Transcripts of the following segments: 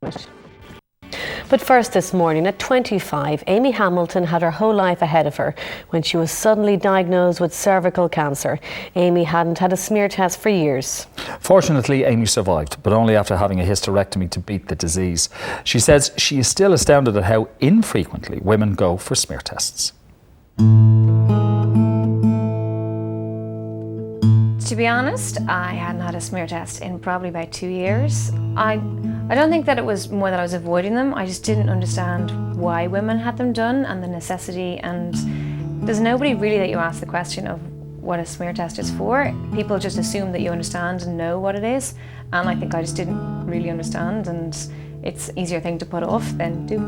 But first this morning, at 25, Amy Hamilton had her whole life ahead of her when she was suddenly diagnosed with cervical cancer. Amy hadn't had a smear test for years. Fortunately, Amy survived, but only after having a hysterectomy to beat the disease. She says she is still astounded at how infrequently women go for smear tests. To be honest, I hadn't had a smear test in probably about 2 years. I don't think that it was more that I was avoiding them. I just didn't understand why women had them done and the necessity. And there's nobody really that you ask the question of what a smear test is for. People just assume that you understand and know what it is. And I think I just didn't really understand, and it's an easier thing to put off than do.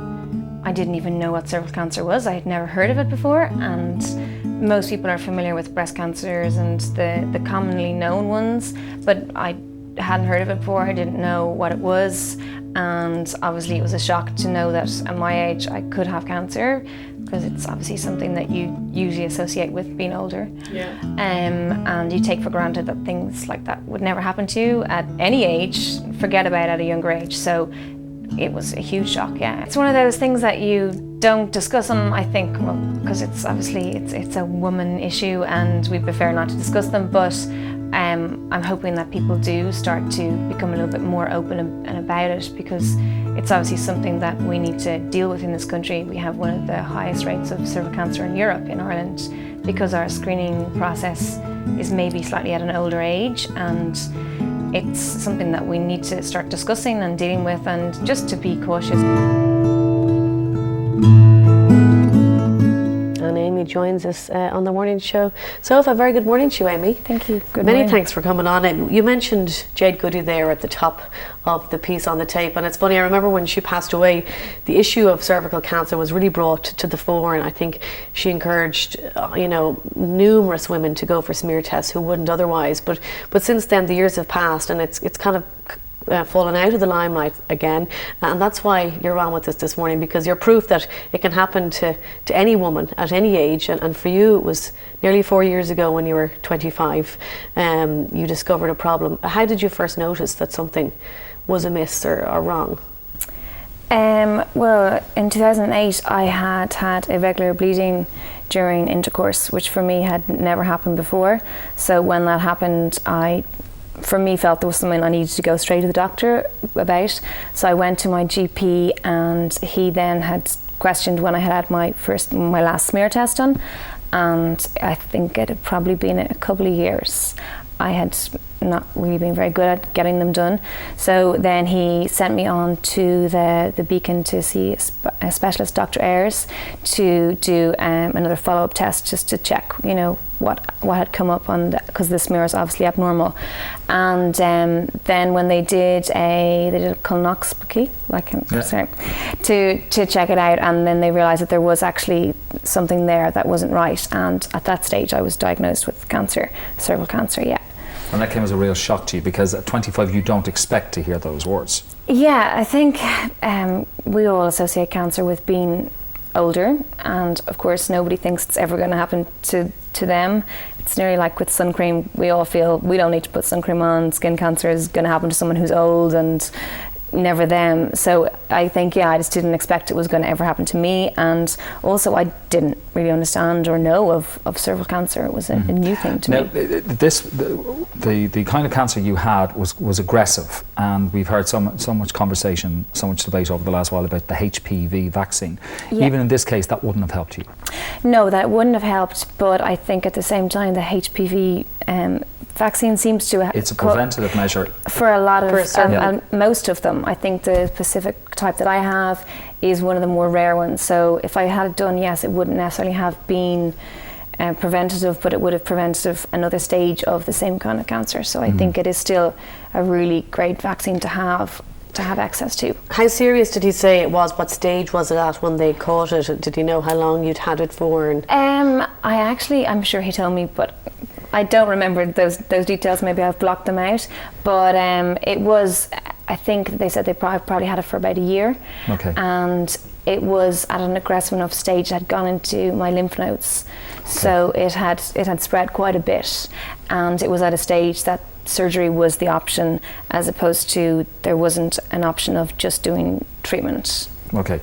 I didn't even know what cervical cancer was. I had never heard of it before, and most people are familiar with breast cancers and the commonly known ones, but I hadn't heard of it before. I didn't know what it was, and obviously it was a shock to know that at my age I could have cancer, because it's obviously something that you usually associate with being older. Yeah. And you take for granted that things like that would never happen to you at any age, forget about it at a younger age. So it was a huge shock, yeah. It's one of those things that you don't discuss, and I think, well, because it's obviously it's a woman issue and we prefer not to discuss them, but I'm hoping that people do start to become a little bit more open and about it, because it's obviously something that we need to deal with in this country. We have one of the highest rates of cervical cancer in Europe, in Ireland, because our screening process is maybe slightly at an older age, and it's something that we need to start discussing and dealing with, and just to be cautious. And Amy joins us on the morning show. Sophia, very good morning to you, Amy. Thank you. Good Many morning. thanks for coming on. You mentioned Jade Goody there at the top of the piece on the tape, and it's funny, I remember when she passed away, the issue of cervical cancer was really brought to the fore, and I think she encouraged numerous women to go for smear tests who wouldn't otherwise. But since then the years have passed, and it's kind of fallen out of the limelight again, and that's why you're on with us this morning, because you're proof that it can happen to any woman at any age, and for you it was nearly 4 years ago when you were 25 you discovered a problem. How did you first notice that something was amiss or wrong? Well, in 2008 I had irregular bleeding during intercourse, which for me had never happened before. So when that happened, I felt there was something I needed to go straight to the doctor about. So I went to my GP, and he then had questioned when I had my last smear test done, and I think it had probably been a couple of years. I had not really been very good at getting them done. So then he sent me on to the Beacon to see a specialist, Dr. Ayres, to do another follow-up test just to check, what had come up on because the smear is obviously abnormal. And then when they did a colonoscopy, to check it out, and then they realised that there was actually something there that wasn't right. And at that stage, I was diagnosed with cancer, cervical cancer. Yeah. And that came as a real shock to you, because at 25 you don't expect to hear those words. Yeah, I think we all associate cancer with being older, and of course nobody thinks it's ever going to happen to them. It's nearly like with sun cream. We all feel we don't need to put sun cream on. Skin cancer is going to happen to someone who's old, and never them. So I think, I just didn't expect it was going to ever happen to me, and also I didn't really understand or know of cervical cancer. It was a new thing to me. The kind of cancer you had was aggressive, and we've heard so much conversation, so much debate over the last while about the HPV vaccine. Yeah. Even in this case, that wouldn't have helped you. No, that wouldn't have helped, but I think at the same time the HPV vaccine seems to it's a preventative measure for a lot of most of them. I think the specific type that I have is one of the more rare ones. So if I had it done, yes, it wouldn't necessarily have been preventative, but it would have prevented another stage of the same kind of cancer. So I think it is still a really great vaccine to have access to. How serious did he say it was? What stage was it at when they caught it? Did he know how long you'd had it for? And I'm sure he told me, but I don't remember those details. Maybe I've blocked them out. But it was, I think they said they probably had it for about a year. Okay. And it was at an aggressive enough stage. It had gone into my lymph nodes, so it had spread quite a bit, and it was at a stage that surgery was the option, as opposed to there wasn't an option of just doing treatment. Okay.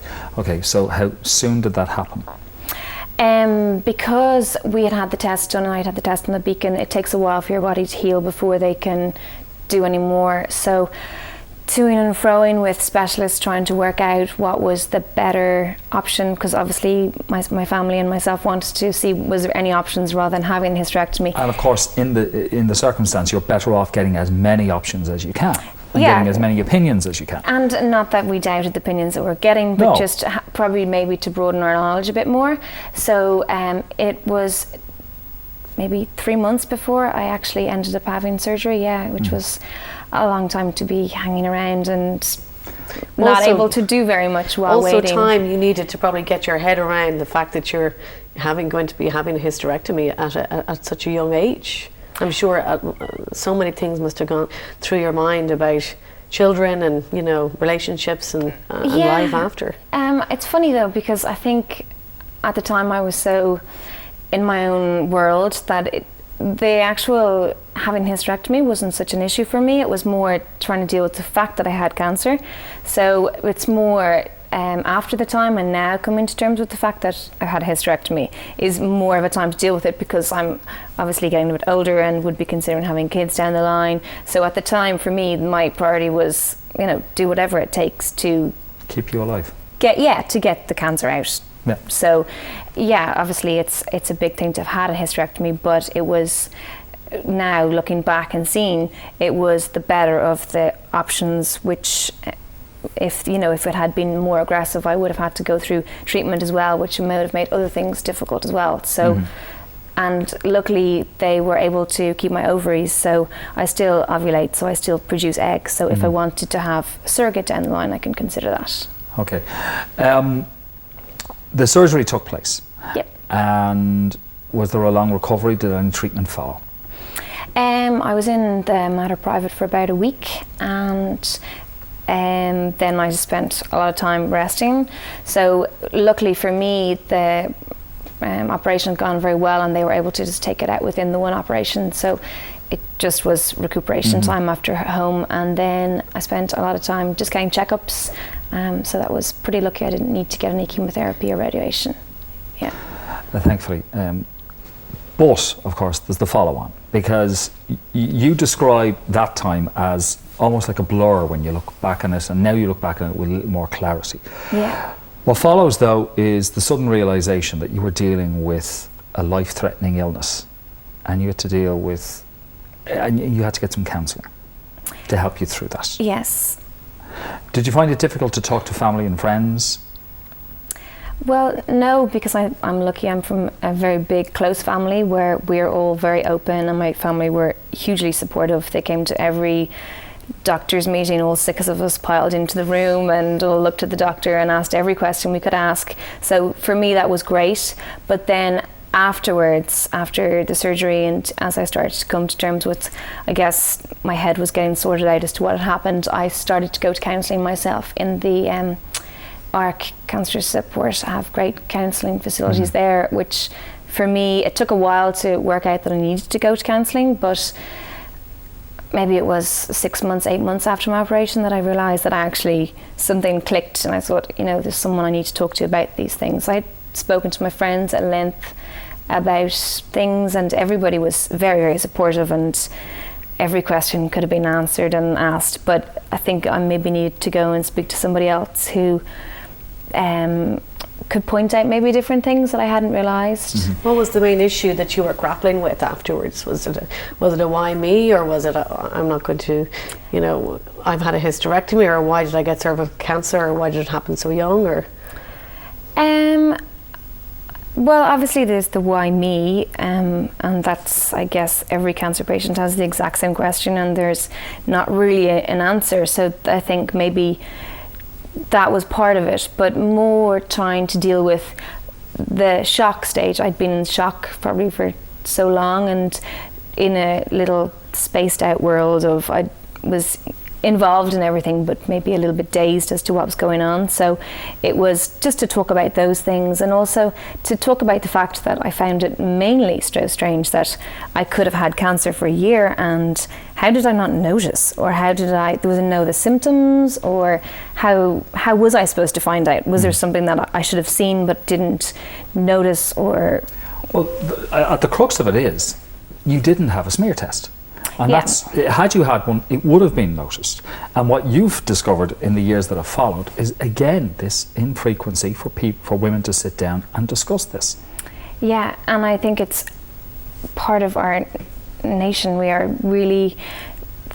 So how soon did that happen? Because we had the test done, and I'd had the test on the beacon, it takes a while for your body to heal before they can do any more. So toing and froing with specialists, trying to work out what was the better option, because obviously my family and myself wanted to see was there any options rather than having a hysterectomy. And of course, in the circumstance, you're better off getting as many options as you can. And getting as many opinions as you can. And not that we doubted the opinions that we're getting, but just probably maybe to broaden our knowledge a bit more. So it was maybe 3 months before I actually ended up having surgery, which was a long time to be hanging around and not able to do very much while waiting. Also time you needed to probably get your head around the fact that you're going to be having a hysterectomy at such a young age. I'm sure so many things must have gone through your mind about children and, you know, relationships and life after. It's funny though, because I think at the time I was so in my own world that the actual having hysterectomy wasn't such an issue for me. It was more trying to deal with the fact that I had cancer. So it's more after the time, and now coming to terms with the fact that I had a hysterectomy is more of a time to deal with it, because I'm obviously getting a bit older and would be considering having kids down the line. So at the time, for me, my priority was, you know, do whatever it takes to keep you alive. To get the cancer out. Yeah. So, obviously it's a big thing to have had a hysterectomy, but it was, now looking back and seeing, it was the better of the options, which if it had been more aggressive, I would have had to go through treatment as well, which might have made other things difficult as well. So, and luckily they were able to keep my ovaries, so I still ovulate, so I still produce eggs. So if I wanted to have a surrogate down the line, I can consider that. Okay. The surgery took place. Yep. And was there a long recovery? Did any treatment follow? I was in the Mater Private for about a week, and then I just spent a lot of time resting. So luckily for me, the operation had gone very well, and they were able to just take it out within the one operation. So it just was recuperation time after home, and then I spent a lot of time just getting checkups. So that was pretty lucky. I didn't need to get any chemotherapy or radiation. Yeah. Thankfully. But of course there's the follow-on, because you describe that time as almost like a blur when you look back on it, and now you look back on it with a little more clarity. Yeah. What follows though is the sudden realization that you were dealing with a life-threatening illness, and you had to deal with, and you had to get some counselling to help you through that. Yes. Did you find it difficult to talk to family and friends? Well, no, because I'm lucky. I'm from a very big, close family where we're all very open, and my family were hugely supportive. They came to every doctor's meeting, all 6 of us piled into the room and all looked at the doctor and asked every question we could ask. So for me, that was great. But then afterwards, after the surgery, and as I started to come to terms with, I guess, my head was getting sorted out as to what had happened, I started to go to counselling myself in the ARC Cancer Support. I have great counselling facilities there, which for me, it took a while to work out that I needed to go to counselling, but maybe it was 6 months, 8 months after my operation that I realised that actually something clicked, and I thought, there's someone I need to talk to about these things. I'd spoken to my friends at length about things, and everybody was very, very supportive, and every question could have been answered and asked, but I think I maybe needed to go and speak to somebody else who could point out maybe different things that I hadn't realised. What was the main issue that you were grappling with afterwards? Was it a why me, or was it I'm not going to, I've had a hysterectomy, or why did I get cervical cancer, or why did it happen so young, or? Well, obviously there's the why me, and that's, I guess, every cancer patient has the exact same question, and there's not really an answer. So I think maybe that was part of it, but more trying to deal with the shock stage. I'd been in shock probably for so long, and in a little spaced out world of, I was involved in everything, but maybe a little bit dazed as to what was going on. So it was just to talk about those things, and also to talk about the fact that I found it mainly so strange that I could have had cancer for a year, and how did I not notice, or how did I know the symptoms, or how was I supposed to find out? Was there something that I should have seen but didn't notice? Or well, at the crux of it is you didn't have a smear test. And Yeah. that's, had you had one, it would have been noticed. And what you've discovered in the years that have followed is, again, this infrequency for women to sit down and discuss this. Yeah, and I think it's part of our nation. We are really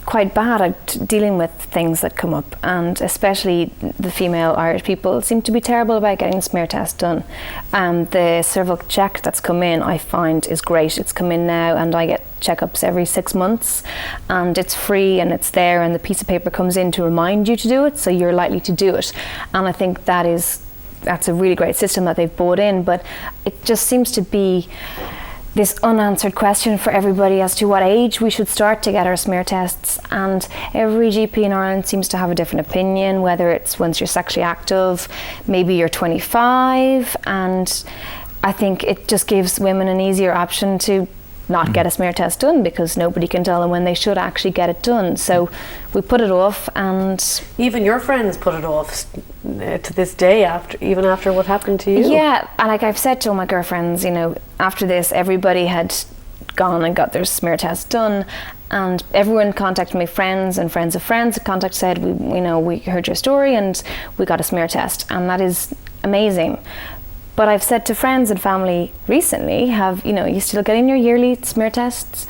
quite bad at dealing with things that come up, and especially the female Irish people seem to be terrible about getting the smear test done. The cervical check that's come in, I find, is great. It's come in now, and I get checkups every 6 months, and it's free and it's there, and the piece of paper comes in to remind you to do it, so you're likely to do it. And I think that's a really great system that they've brought in, but it just seems to be this unanswered question for everybody as to what age we should start to get our smear tests, and every GP in Ireland seems to have a different opinion, whether it's once you're sexually active, maybe you're 25, and I think it just gives women an easier option to not get a smear test done, because nobody can tell them when they should actually get it done. So we put it off, and Even your friends put it off to this day, after what happened to you. yeah, and like I've said to all my girlfriends, after this, everybody had gone and got their smear test done, and everyone contacted me, friends and friends of friends said, we heard your story and we got a smear test, and that is amazing. But I've said to friends and family recently, you still getting your yearly smear tests?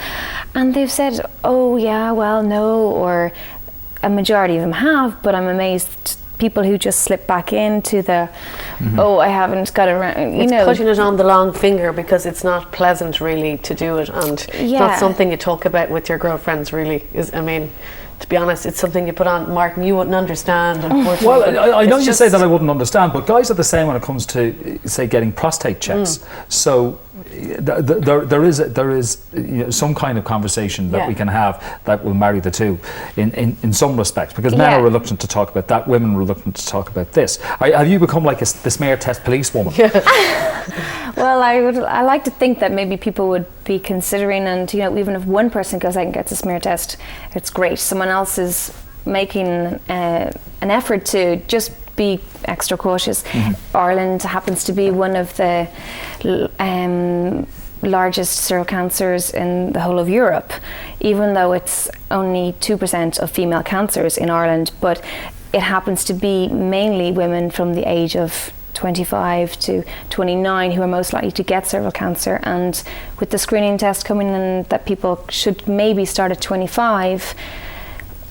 And they've said, oh yeah, well, no, or a majority of them have, but I'm amazed people who just slip back into the, oh, I haven't got around, It's putting it on the long finger, because it's not pleasant really to do it, and it's not something you talk about with your girlfriends really. To be honest, it's something you put on, Martin, you wouldn't understand, unfortunately. Well, I know you say that I wouldn't understand, but guys are the same when it comes to, say, getting prostate checks. So there is some kind of conversation that we can have that will marry the two in some respects, because men are reluctant to talk about that, women are reluctant to talk about this. Have you become like the smear test policewoman? Well, I like to think that maybe people would be considering, and even if one person goes out and gets a smear test, it's great. Someone else is making an effort to just be extra cautious. Ireland happens to be one of the largest cervical cancers in the whole of Europe, even though it's only 2% of female cancers in Ireland, but it happens to be mainly women from the age of 25 to 29 who are most likely to get cervical cancer. And with the screening test coming in that people should maybe start at 25,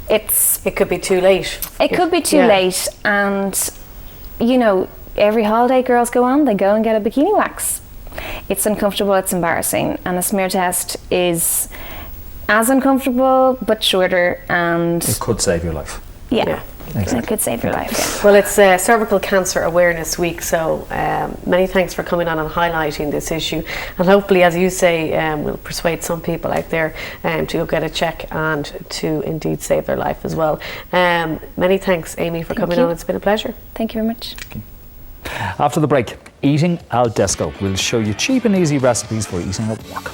it could be too late. It could be too late, and every holiday girls go on, they go and get a bikini wax. It's uncomfortable, it's embarrassing, and a smear test is as uncomfortable but shorter, and it could save your life. Yeah. Exactly. It could save your life. Yeah. Well, it's Cervical Cancer Awareness Week, so many thanks for coming on and highlighting this issue, and hopefully, as you say, we'll persuade some people out there to go get a check and to indeed save their life as well. Many thanks, Amy, for coming on. It's been a pleasure. Thank you very much. Okay. After the break, Eating al Desco will show you cheap and easy recipes for eating at work.